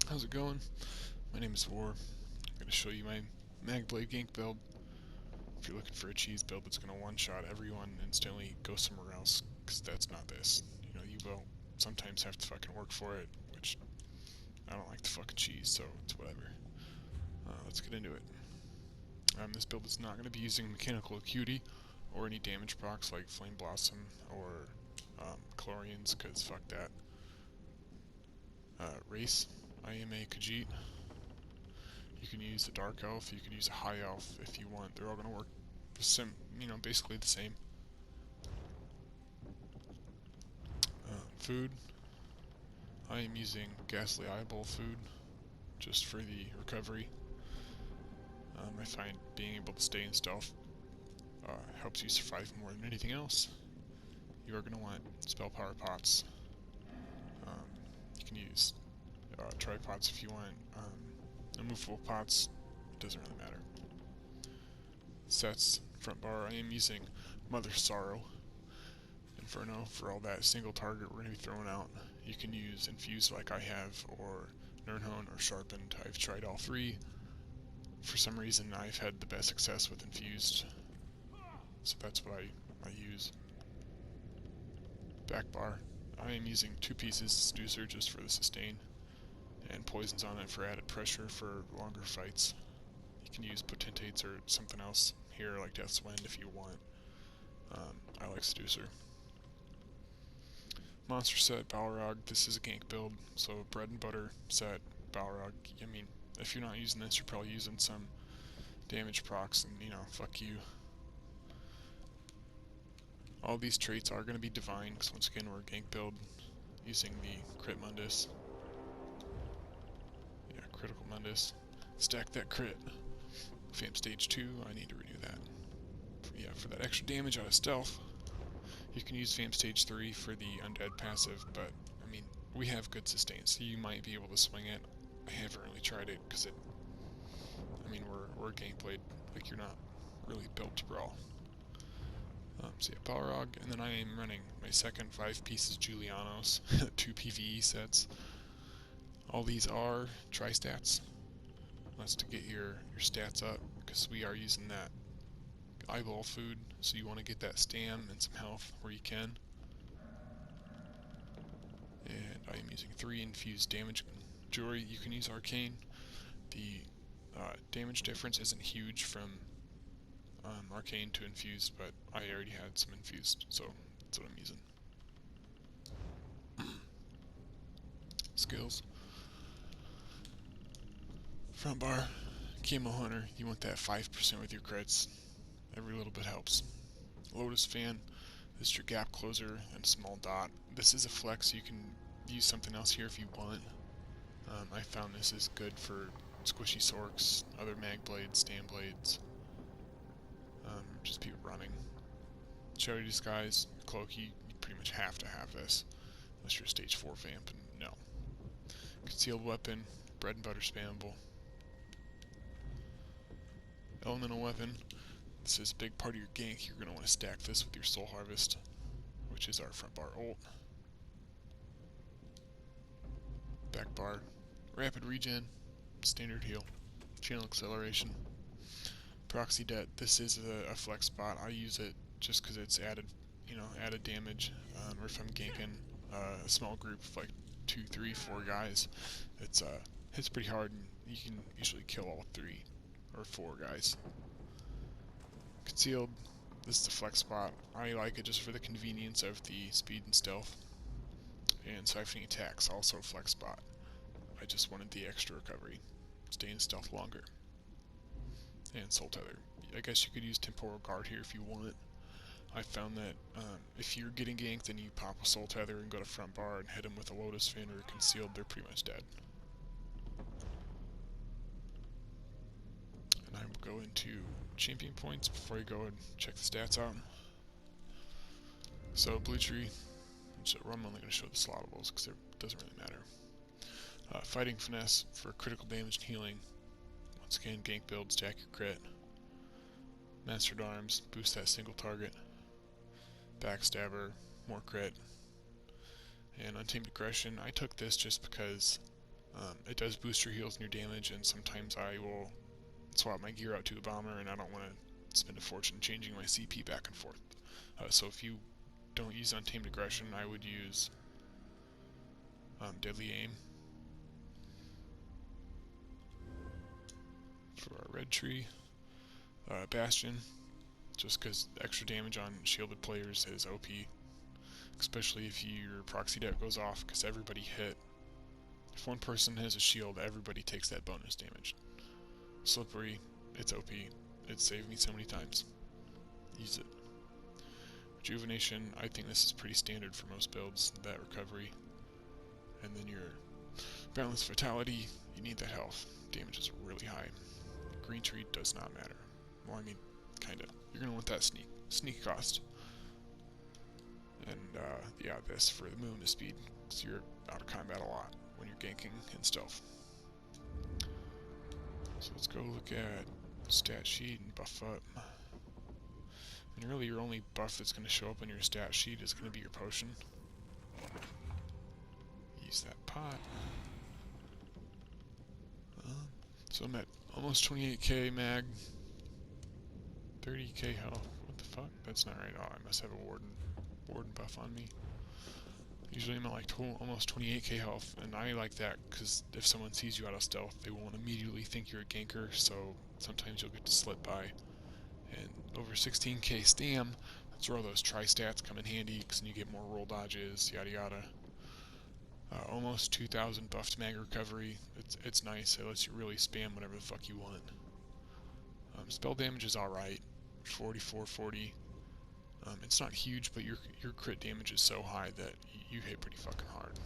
How's it going? My name is War. I'm going to show you my Magblade gank build. If you're looking for a cheese build that's going to one-shot everyone and instantly go somewhere else, because that's not this. You know, you will sometimes have to fucking work for it, which I don't like the fucking cheese, so it's whatever. Let's get into it. This build is not going to be using Mechanical Acuity or any damage procs like Flame Blossom or Chlorians, because fuck that. Race, I am a Khajiit. You can use a Dark Elf, you can use a High Elf if you want. They're all going to work basically the same. Food, I am using Ghastly Eyeball food just for the recovery. I find being able to stay in stealth helps you survive more than anything else. You are going to want spell power pots. You can use tripods if you want. Immovable pots, doesn't really matter. Sets, front bar, I am using Mother Sorrow, Inferno for all that single target we're going to be throwing out. You can use Infused like I have, or Nirnhone, or Sharpened. I've tried all three. For some reason I've had the best success with Infused, so that's what I use. Back bar, I am using 2 pieces Seducer just for the sustain, and Poisons on it for added pressure for longer fights. You can use Potentates or something else here like Death's Wind if you want. I like Seducer. Monster set, Balrog. This is a gank build, so bread and butter set, Balrog. I mean, if you're not using this, you're probably using some damage procs, and you know, fuck you. All these traits are going to be divine, because once again, we're a gank build using the Crit Mundus. Yeah, Critical Mundus. Stack that crit. Fam stage 2, I need to renew that. Yeah, for that extra damage out of stealth. You can use Fam stage 3 for the undead passive, but I mean, we have good sustain, so you might be able to swing it. I haven't really tried it because I mean, we're gameplay, like you're not really built to brawl. So yeah, Balrog, and then I am running my second 5 pieces Julianos, 2 PvE sets. All these are tri-stats. That's to get your stats up, because we are using that eyeball food, so you want to get that stam and some health where you can. And I am using 3 infused damage jewelry. You can use arcane. The damage difference isn't huge from arcane to infused, but I already had some infused, so that's what I'm using. Skills. Front bar, Camo Hunter, you want that 5% with your crits. Every little bit helps. Lotus Fan, this is your gap closer and small dot. This is a flex, you can use something else here if you want. I found this is good for squishy sorks, other mag blades, stand blades, just people running. Shadowy Disguise, Cloak, you pretty much have to have this, unless you're a stage 4 vamp, and no. Concealed Weapon, bread and butter spammable. Elemental Weapon, this is a big part of your gank. You're going to want to stack this with your Soul Harvest, which is our front bar ult. Back bar, Rapid Regen, Standard Heal, Channel Acceleration. Proxy Debt, this is a flex spot. I use it just because it's added, added damage. Or if I'm ganking a small group of like 2, 3, 4 guys, it's pretty hard, and you can usually kill all 3 or 4 guys. Concealed, this is the flex spot. I like it just for the convenience of the speed and stealth. And Siphoning Attacks, also a flex spot. I just wanted the extra recovery. Stay in stealth longer. And Soul Tether. I guess you could use Temporal Guard here if you want. I found that if you're getting ganked, then you pop a Soul Tether and go to front bar and hit them with a Lotus Fin or Concealed, they're pretty much dead. And I will go into champion points before I go and check the stats out. So Blue Tree, I'm only going to show the slottables because it doesn't really matter. Fighting Finesse for critical damage and healing. Once again, gank build, stack your crit. Mastered Arms, boost that single target. Backstabber, more crit. And Untamed Aggression, I took this just because It does boost your heals and your damage, and sometimes I will swap my gear out to a bomber, and I don't want to spend a fortune changing my CP back and forth. So if you don't use Untamed Aggression, I would use Deadly Aim for our red tree. Bastion, just because extra damage on shielded players is OP, especially if your proxy deck goes off, because everybody hit. If one person has a shield, everybody takes that bonus damage. Slippery, it's OP. It saved me so many times. Use it. Rejuvenation, I think this is pretty standard for most builds, that recovery. And then your Boundless Vitality, you need that health. Damage is really high. Green tree does not matter. Well, I mean, kinda. You're gonna want that sneak cost. And yeah, this for the movement speed, because you're out of combat a lot when you're ganking and stealth. So let's go look at stat sheet and buff up. And really your only buff that's going to show up on your stat sheet is going to be your potion. Use that pot. So I'm at almost 28k mag, 30k health. What the fuck? That's not right. Oh, I must have a warden buff on me. Usually I'm at like almost 28k health, and I like that because if someone sees you out of stealth, they won't immediately think you're a ganker, so sometimes you'll get to slip by. And over 16k stam, that's where all those tri-stats come in handy, because then you get more roll dodges, yada yada. Almost 2,000 buffed mag recovery. It's nice. It lets you really spam whatever the fuck you want. Spell damage is alright, 4440. It's not huge, but your crit damage is so high that you hit pretty fucking hard.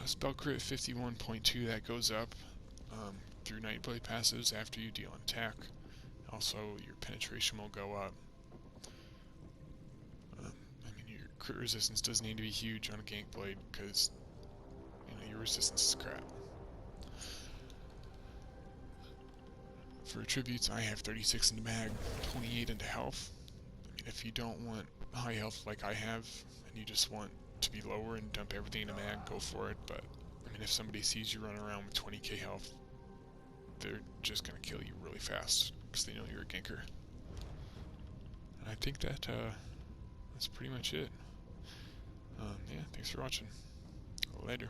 Spell crit 51.2, that goes up through Nightblade passives after you deal an attack. Also, your penetration will go up. I mean, your crit resistance doesn't need to be huge on a gank blade because your resistance is crap. For attributes, I have 36 into mag, 28 into health. I mean, if you don't want high health like I have, and you just want to be lower and dump everything into mag, go for it. But I mean, if somebody sees you run around with 20k health, they're just gonna kill you really fast because they know you're a ganker. And I think that that's pretty much it. Yeah, thanks for watching. Later.